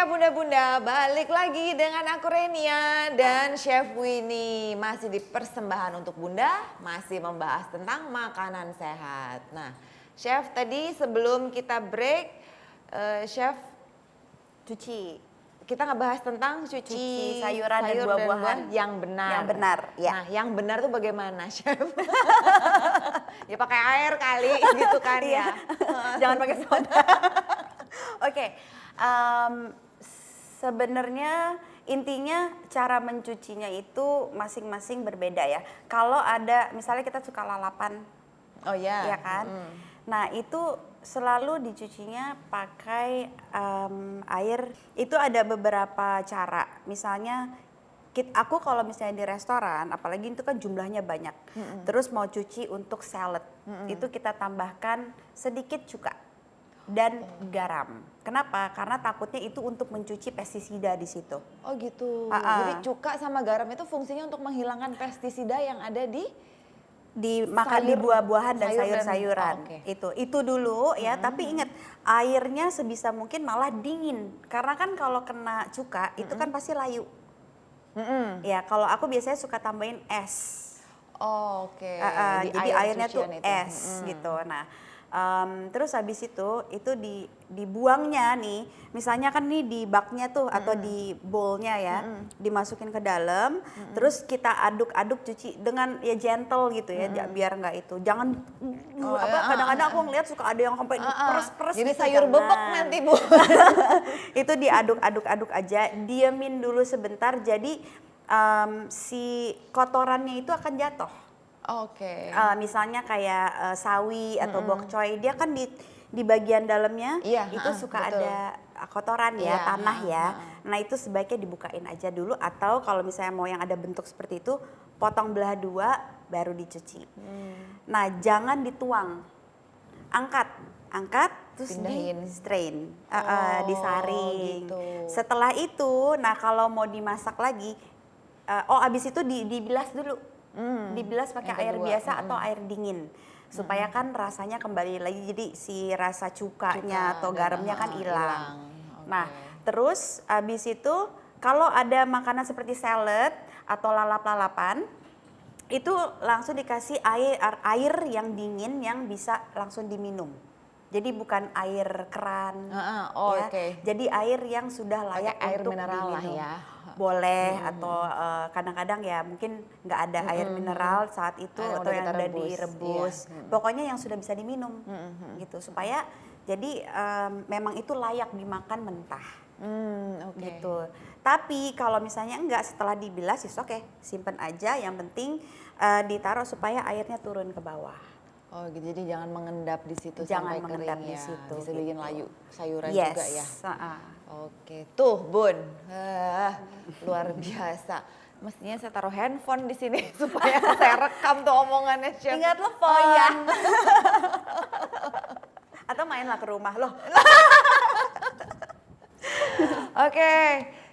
Bunda-bunda, balik lagi dengan aku Renia dan Chef Winnie. Masih di persembahan untuk Bunda, masih membahas tentang makanan sehat. Nah, Chef tadi sebelum kita break, Chef Cuci kita ngebahas tentang cuci sayuran dan buah-buahan yang benar. Yang benar, ya. Nah, yang benar tuh bagaimana, Chef? Ya pakai air kali gitu kan ya. Jangan pakai soda. Oke, sebenarnya intinya cara mencucinya itu masing-masing berbeda ya. Kalau ada misalnya kita suka lalapan, Oh ya. ya kan? Nah itu selalu dicucinya pakai air. Itu ada beberapa cara. Misalnya aku kalau misalnya di restoran, apalagi itu kan jumlahnya banyak. Terus mau cuci untuk salad, itu kita tambahkan sedikit cuka dan garam. Kenapa? Karena takutnya itu untuk mencuci pestisida di situ. Oh gitu. Jadi cuka sama garam itu fungsinya untuk menghilangkan pestisida yang ada di Makan di buah-buahan dan sayur-sayuran. Itu dulu ya, tapi ingat airnya sebisa mungkin malah dingin. Karena kan kalau kena cuka itu kan pasti layu. Ya, kalau aku biasanya suka tambahin es. Oh, oke. Jadi airnya tuh es gitu. Nah, terus habis itu dibuangnya nih, misalnya kan nih di baknya tuh atau di bowlnya ya, dimasukin ke dalam, terus kita aduk-aduk cuci dengan ya gentle gitu ya, biar nggak itu, jangan kadang-kadang aku ngeliat suka ada yang sampai peres-peres. Jadi gitu, sayur jangan. bebek nanti Bu. Itu diaduk-aduk aja, diemin dulu sebentar, jadi si kotorannya itu akan jatuh. Oke. Misalnya kayak sawi atau bok choy, dia kan di bagian dalamnya itu suka betul. Ada kotoran ya, tanah ya. Nah itu sebaiknya dibukain aja dulu, atau kalau misalnya mau yang ada bentuk seperti itu, potong belah dua baru dicuci. Nah jangan dituang, angkat terus pindahin, di strain, disaring. Gitu. Setelah itu, nah kalau mau dimasak lagi, abis itu dibilas dulu. Dibilas pakai air biasa atau air dingin supaya kan rasanya kembali lagi, jadi si rasa cukanya atau garamnya kan hilang. Nah terus abis itu kalau ada makanan seperti salad atau lalap-lalapan, itu langsung dikasih air yang dingin yang bisa langsung diminum. Jadi bukan air keran, ya. Jadi air yang sudah layak air untuk mineral diminum. Lah ya. Boleh atau kadang-kadang ya mungkin nggak ada air mineral saat itu atau yang udah direbus. Pokoknya yang sudah bisa diminum gitu, supaya jadi memang itu layak dimakan mentah. Gitu. Tapi kalau misalnya enggak, setelah dibilas oke, simpen aja, yang penting ditaruh supaya airnya turun ke bawah. Oh gitu, jadi jangan mengendap di situ jangan sampai kering ya. Di situ, bisa bikin layu sayuran yes. juga ya. Oke, tuh Bun, luar biasa. Mestinya saya taruh handphone di sini supaya saya rekam tuh omongannya Chef. Ingat telepon ya. Atau mainlah ke rumah loh. Oke,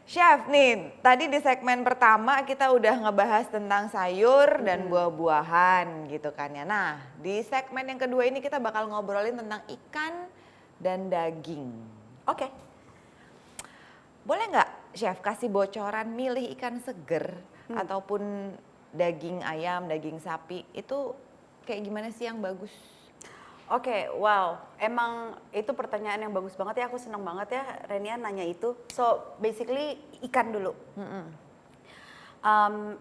Chef nih, tadi di segmen pertama kita udah ngebahas tentang sayur dan buah-buahan gitu kan ya. Nah, di segmen yang kedua ini kita bakal ngobrolin tentang ikan dan daging. Oke. Boleh nggak Chef kasih bocoran milih ikan seger ataupun daging ayam, daging sapi, itu kayak gimana sih yang bagus? Oke, wow, emang itu pertanyaan yang bagus banget ya, aku senang banget ya Renia nanya itu. So basically ikan dulu.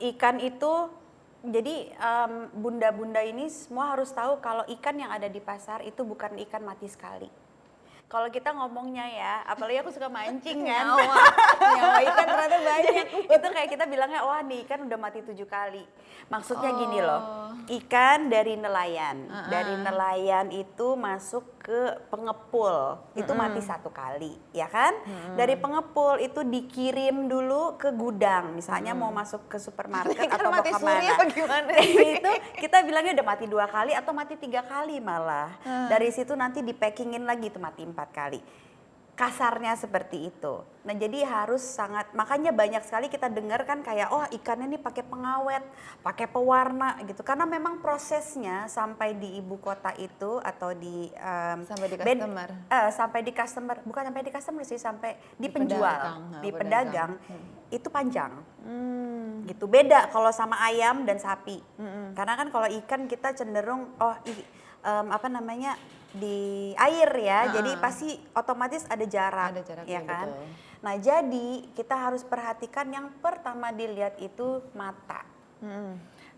Ikan itu, jadi bunda-bunda ini semua harus tahu kalau ikan yang ada di pasar itu bukan ikan mati sekali. Kalau kita ngomongnya ya, apalagi aku suka mancing kan. Nyawa ikan ternyata banyak. Itu kayak kita bilangnya, wah nih ikan udah mati 7 kali. Maksudnya gini loh, ikan dari nelayan. Dari nelayan itu masuk ke pengepul, itu mati 1 kali, ya kan? Dari pengepul itu dikirim dulu ke gudang, misalnya mau masuk ke supermarket atau mau kemana. Itu kita bilangnya udah mati 2 kali atau mati 3 kali malah. Dari situ nanti dipackingin lagi, itu mati 4 kali. kasarnya seperti itu. Nah jadi harus sangat, makanya banyak sekali kita dengar kan kayak oh ikannya ini pakai pengawet, pakai pewarna gitu. Karena memang prosesnya sampai di ibu kota itu atau di Sampai di customer. sampai di customer, bukan sampai di customer sih, sampai di pedagang. penjual, di pedagang itu panjang. Gitu beda kalau sama ayam dan sapi. Karena kan kalau ikan kita cenderung apa namanya di air ya, jadi pasti otomatis ada jarak, Ada jarak, ya ya, kan. betul. Nah jadi kita harus perhatikan yang pertama dilihat itu mata.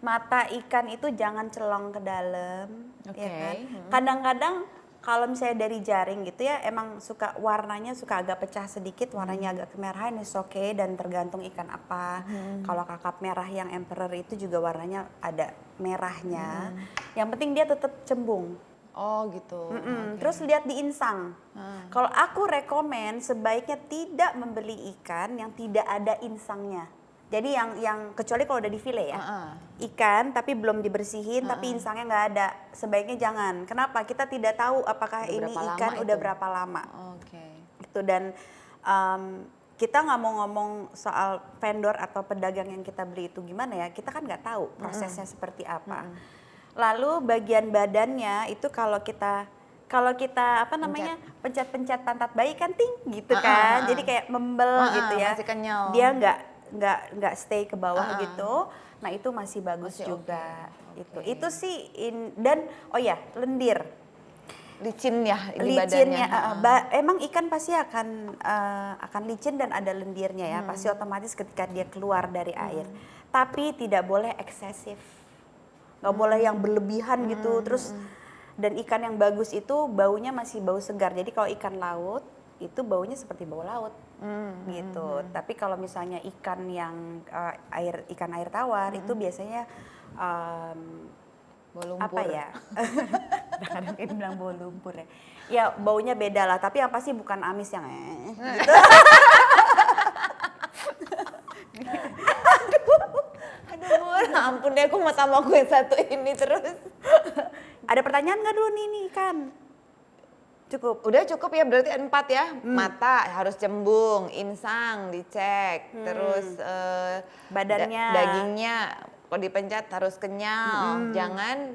Mata ikan itu jangan celong ke dalam, ya Oke. kan. Kadang-kadang kalau misalnya dari jaring gitu ya, emang suka warnanya suka agak pecah sedikit, warnanya agak kemerahan, is oke, dan tergantung ikan apa. Kalau kakap merah yang emperor itu juga warnanya ada merahnya. Yang penting dia tetap cembung. Oh gitu. Oke. Terus lihat di insang. Kalau aku rekomen sebaiknya tidak membeli ikan yang tidak ada insangnya. Jadi yang kecuali kalau udah di file ya, ikan tapi belum dibersihin tapi insangnya nggak ada, sebaiknya jangan. Kenapa? Kita tidak tahu apakah Udah ini berapa ikan lama udah itu? berapa lama. Oke. Itu dan kita nggak mau ngomong soal vendor atau pedagang yang kita beli itu gimana ya, kita kan nggak tahu prosesnya seperti apa. Lalu bagian badannya itu kalau kita apa namanya pencet-pencet pantat bayi kan ting gitu kan, jadi kayak membel gitu ya. Masih kenyal. Dia nggak stay ke bawah gitu. Nah itu masih bagus Masih juga. oke. Itu sih dan oh ya lendir. Licin ya di Licinnya, badannya. emang ikan pasti akan licin dan ada lendirnya ya, pasti otomatis ketika dia keluar dari air. Tapi tidak boleh eksesif, nggak boleh yang berlebihan gitu. Terus dan ikan yang bagus itu baunya masih bau segar. Jadi kalau ikan laut itu baunya seperti bau laut gitu. Tapi kalau misalnya ikan yang ikan air tawar itu biasanya Bau lumpur. apa ya? Kadang-kadang dia bilang bau lumpur ya. Ya baunya beda lah, tapi yang pasti bukan amis yang gitu. Aduh, Bun, ampun deh, aku mau sama aku yang satu ini terus. Ada pertanyaan nggak dulu nih ikan? Cukup. Udah cukup ya, berarti 4 ya. Mata harus cembung, insang dicek, terus Badannya. dagingnya kalau dipencet harus kenyal, jangan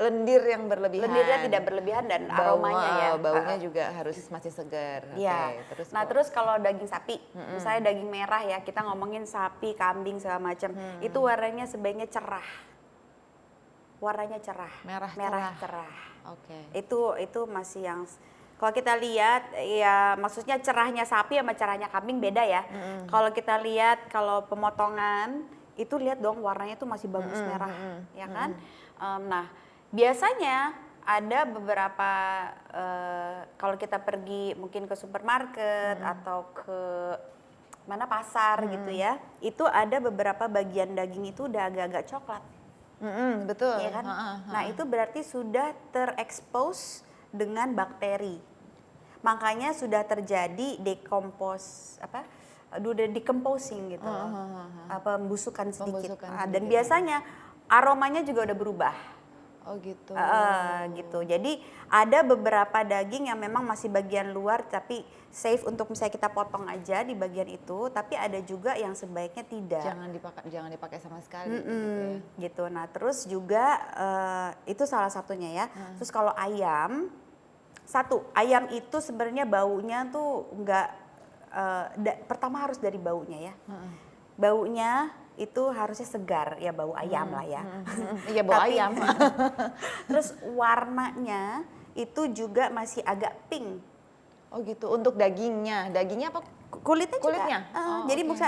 lendir yang berlebihan. Lendirnya tidak berlebihan dan aromanya ya. Baunya juga harus masih segar. Iya. Oke, terus Nah terus kalau daging sapi, misalnya daging merah ya, kita ngomongin sapi, kambing segala macam, itu warnanya sebaiknya cerah. Warnanya cerah. Merah cerah. Oke. Itu masih yang kalau kita lihat ya, maksudnya cerahnya sapi sama cerahnya kambing beda ya. Kalau kita lihat kalau pemotongan itu lihat dong warnanya tuh masih bagus merah, ya kan? Nah biasanya ada beberapa kalau kita pergi mungkin ke supermarket atau ke mana pasar gitu ya, itu ada beberapa bagian daging itu udah agak-agak coklat. Betul. Ya kan? Nah itu berarti sudah terekspos dengan bakteri. Makanya sudah terjadi udah decomposing gitu, pembusukan sedikit. Pembusukan Dan sedikit. biasanya aromanya juga udah berubah. Oh gitu. Gitu. Jadi ada beberapa daging yang memang masih bagian luar tapi safe untuk misalnya kita potong aja di bagian itu, tapi ada juga yang sebaiknya tidak. Jangan dipakai sama sekali gitu ya. Gitu. Nah, terus juga itu salah satunya ya. Terus kalau ayam, ayam itu sebenarnya baunya tuh enggak pertama harus dari baunya ya. Baunya itu harusnya segar, ya bau ayam lah ya. Iya, bau ayam. Terus warnanya itu juga masih agak pink. Oh gitu, untuk dagingnya apa? Kulitnya Kulitnya? juga. Oh, Jadi oke.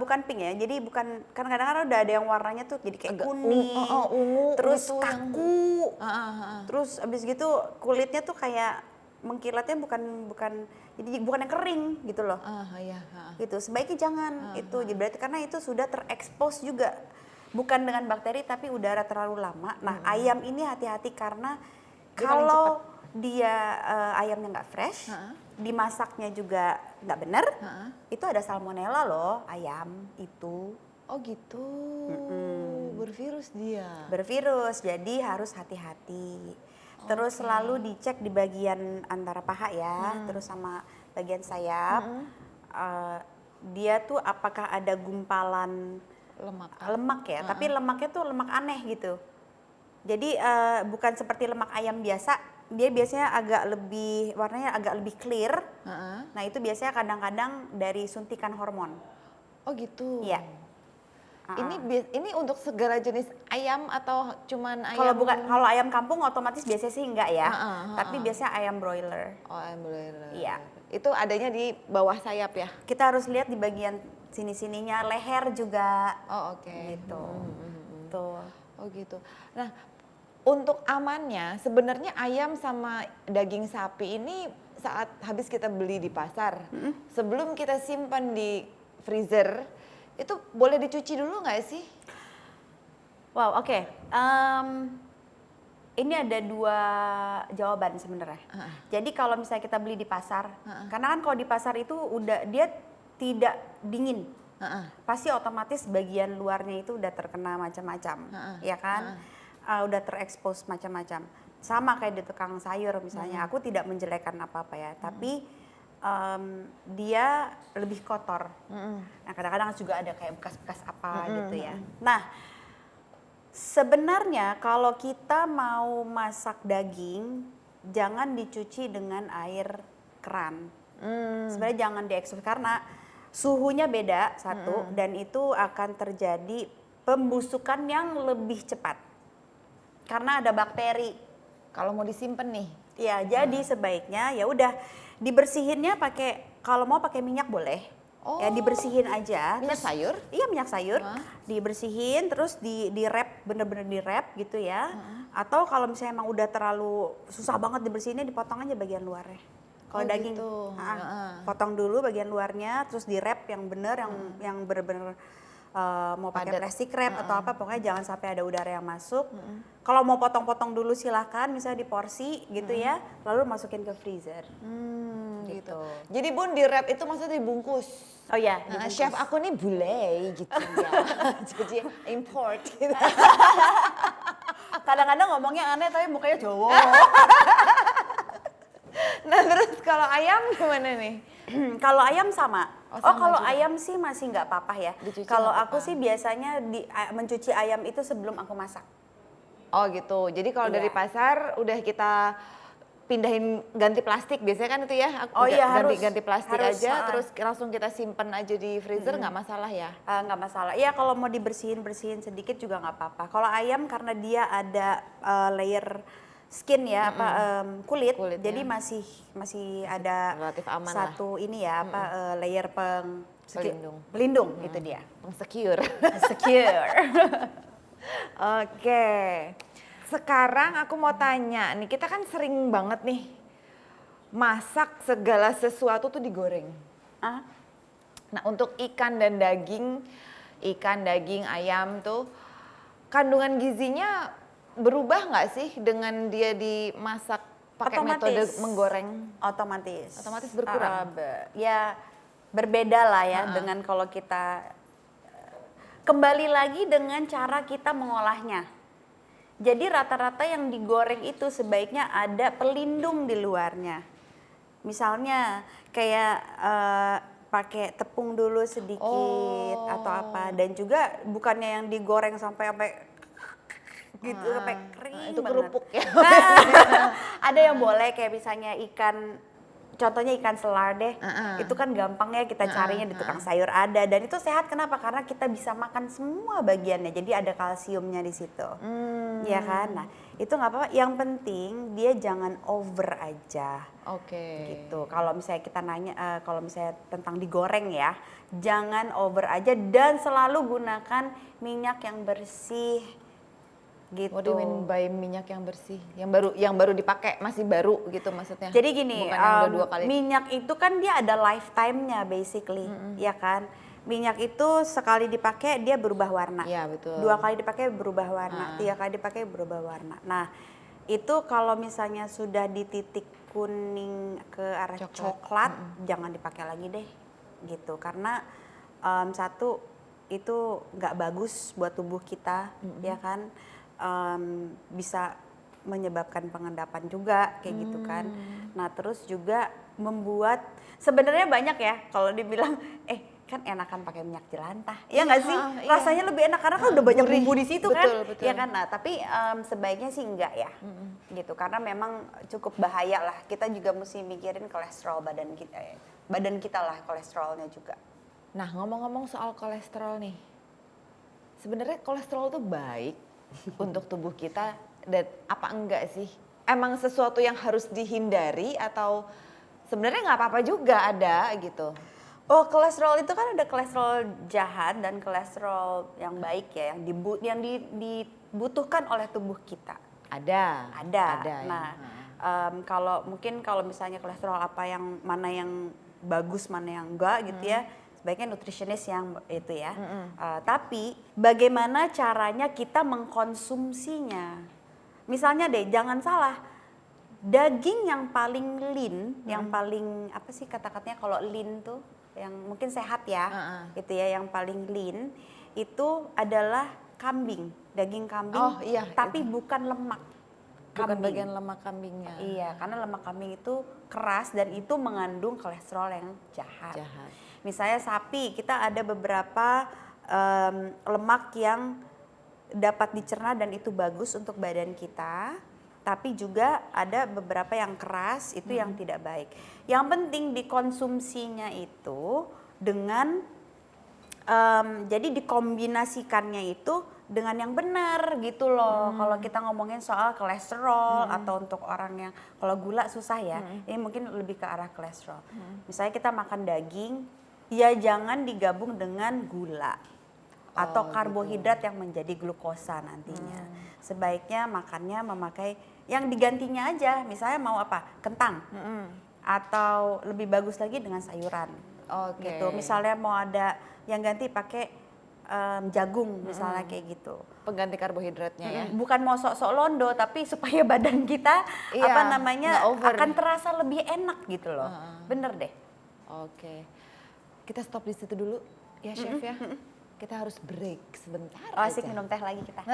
bukan pink ya. Jadi bukan, kan kadang-kadang udah ada yang warnanya tuh jadi kayak Agak kuning, ungu terus gitu yang- kaku. Ah. Terus abis gitu kulitnya tuh kayak mengkilatnya bukan yang kering gitu loh. Iya. Gitu. Sebaiknya jangan itu. Jadi berarti karena itu sudah terekspos juga. Bukan dengan bakteri tapi udara terlalu lama. Nah, ayam ini hati-hati karena Dia paling kalau dia ayamnya nggak fresh, dimasaknya juga nggak bener, itu ada salmonella loh ayam itu. Oh gitu. Bervirus dia. Bervirus, jadi harus hati-hati. Terus selalu dicek di bagian antara paha ya, terus sama bagian sayap. Dia tuh apakah ada gumpalan lemak ya, tapi lemaknya tuh lemak aneh gitu. Jadi bukan seperti lemak ayam biasa, dia biasanya warnanya agak lebih clear. Nah itu biasanya kadang-kadang dari suntikan hormon. Oh gitu. Iya. Ini untuk segala jenis ayam atau cuman ayam? Kalau ayam kampung otomatis biasanya sih enggak ya, tapi biasanya ayam broiler. Oh, ayam broiler. Iya. Itu adanya di bawah sayap ya? Kita harus lihat di bagian sini-sininya, leher juga. Oh oke. Gitu. Tuh. Oh gitu. Nah, untuk amannya sebenarnya ayam sama daging sapi ini saat habis kita beli di pasar, sebelum kita simpan di freezer, itu boleh dicuci dulu nggak sih? Wow, oke. Ini ada dua jawaban sebenarnya. Jadi kalau misalnya kita beli di pasar, karena kan kalau di pasar itu dia tidak dingin, pasti otomatis bagian luarnya itu udah terkena macam-macam, ya kan? Udah terekspos macam-macam. Sama kayak di tukang sayur misalnya, aku tidak menjelekkan apa-apa ya, tapi dia lebih kotor. Nah kadang-kadang juga ada kayak bekas-bekas apa gitu ya. Nah sebenarnya kalau kita mau masak daging, jangan dicuci dengan air keran. Sebenarnya jangan diekspos karena suhunya beda satu, dan itu akan terjadi pembusukan yang lebih cepat karena ada bakteri. Kalau mau disimpan nih? Ya, jadi sebaiknya ya udah dibersihinnya kalau mau pakai minyak boleh. Ya dibersihin aja. Minyak sayur? Iya, minyak sayur. Dibersihin terus di wrap, bener-bener di wrap gitu ya. Atau kalau misalnya emang udah terlalu susah banget dibersihinnya, dipotong aja bagian luarnya. Kalau daging, gitu. potong dulu bagian luarnya, terus di wrap yang bener, yang bener-bener mau pakai plastik wrap atau apa, pokoknya jangan sampai ada udara yang masuk. Kalau mau potong-potong dulu silahkan, misalnya di porsi gitu ya, lalu masukin ke freezer. Gitu. Jadi Bun, di wrap itu maksudnya dibungkus? Oh iya, Nah, chef aku nih bule gitu ya. Jadi import gitu. Kadang-kadang ngomongnya aneh tapi mukanya Jawa. Nah terus kalau ayam gimana nih? Kalau ayam sama. Sama Kalau juga. ayam sih masih nggak apa-apa ya. Dicuci Kalau nggak aku sih biasanya mencuci ayam itu sebelum aku masak. Oh gitu, jadi kalau dari pasar udah kita pindahin ganti plastik biasanya kan itu ya? Ganti plastik harus, aja, terus langsung kita simpen aja di freezer nggak masalah ya? Nggak masalah. Iya kalau mau bersihin sedikit juga nggak apa-apa. Kalau ayam karena dia ada layer skin ya, kulit, jadi masih ada relatif aman satu ini ya, layer pelindung. itu dia. Secure. Secure. Oke, sekarang aku mau tanya nih, kita kan sering banget nih masak segala sesuatu tuh digoreng. Nah untuk ikan, daging, ayam tuh kandungan gizinya berubah nggak sih dengan dia dimasak pakai metode menggoreng? Otomatis berkurang? Ya berbeda lah ya dengan kalau kita kembali lagi dengan cara kita mengolahnya. Jadi rata-rata yang digoreng itu sebaiknya ada pelindung di luarnya. Misalnya kayak pakai tepung dulu sedikit atau apa, dan juga bukannya yang digoreng sampai gitu sampai kering itu banget. kerupuk ya. Ada yang boleh kayak misalnya contohnya ikan selar deh, itu kan gampang ya kita carinya di tukang sayur ada, dan itu sehat. Kenapa? Karena kita bisa makan semua bagiannya, jadi ada kalsiumnya di situ, ya kan? Nah itu nggak apa-apa. Yang penting dia jangan over aja. Gitu. Kalau misalnya kita nanya, kalau misalnya tentang digoreng ya, jangan over aja dan selalu gunakan minyak yang bersih. Gitu. What do you mean by minyak yang bersih? Yang baru dipakai, masih baru gitu maksudnya? Jadi gini, bukan yang udah 2 kali. minyak itu kan dia ada lifetime-nya basically, ya kan? Minyak itu sekali dipakai dia berubah warna. Iya betul. 2 kali dipakai berubah warna, 3 kali dipakai berubah warna. Nah itu kalau misalnya sudah di titik kuning ke arah coklat, jangan dipakai lagi deh, gitu. Karena satu itu nggak bagus buat tubuh kita, ya kan? Bisa menyebabkan pengendapan juga kayak gitu kan. Nah terus juga membuat sebenarnya banyak ya kalau dibilang kan enakan pakai minyak jelantah, ya nggak sih? Iya. Rasanya lebih enak karena kan udah banyak Gurih. bumbu di situ kan, Betul. ya kan? Nah tapi sebaiknya sih enggak ya, gitu. Karena memang cukup bahaya lah. Kita juga mesti mikirin kolesterol badan kita lah kolesterolnya juga. Nah, ngomong-ngomong soal kolesterol nih. Sebenarnya kolesterol tuh baik untuk tubuh kita dan apa enggak sih? Emang sesuatu yang harus dihindari atau sebenarnya nggak apa-apa juga ada gitu? Oh, kolesterol itu kan ada kolesterol jahat dan kolesterol yang baik ya, yang dibutuhkan oleh tubuh kita. Ada. Nah, kalau misalnya kolesterol mana yang bagus, mana yang enggak gitu ya, sebaiknya nutritionist yang itu ya. Tapi bagaimana caranya kita mengkonsumsinya? Misalnya deh, jangan salah. Daging yang paling lean, yang paling apa sih kata-katanya kalau lean tuh? Yang mungkin sehat ya, gitu ya, yang paling lean itu adalah kambing, daging kambing, Oh, iya, tapi bukan lemak. Bukan Kambing. bagian lemak kambingnya. Iya, karena lemak kambing itu keras dan itu mengandung kolesterol yang jahat. Misalnya sapi, kita ada beberapa lemak yang dapat dicerna dan itu bagus untuk badan kita. Tapi juga ada beberapa yang keras, itu yang tidak baik. Yang penting dikonsumsinya itu dengan, jadi dikombinasikannya itu dengan yang benar gitu loh. Kalau kita ngomongin soal kolesterol atau untuk orang yang, kalau gula susah ya, ini mungkin lebih ke arah kolesterol. Misalnya kita makan daging, ya jangan digabung dengan gula. Atau karbohidrat yang menjadi glukosa nantinya. Sebaiknya makannya memakai yang digantinya aja, misalnya mau apa? Kentang. Atau lebih bagus lagi dengan sayuran. Gitu. Misalnya mau ada yang ganti pakai jagung misalnya kayak gitu. Pengganti karbohidratnya ya. Bukan mau sok-sok londo tapi supaya badan kita akan terasa lebih enak gitu loh. Bener deh. Oke. Kita stop di situ dulu ya chef ya. Kita harus break sebentar Asik aja. minum teh lagi kita.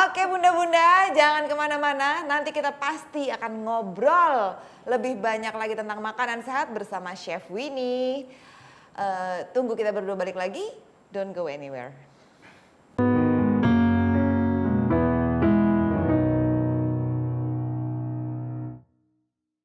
Oke bunda-bunda, jangan kemana-mana. Nanti kita pasti akan ngobrol lebih banyak lagi tentang makanan sehat bersama Chef Winnie. Tunggu kita berdua balik lagi. Don't go anywhere.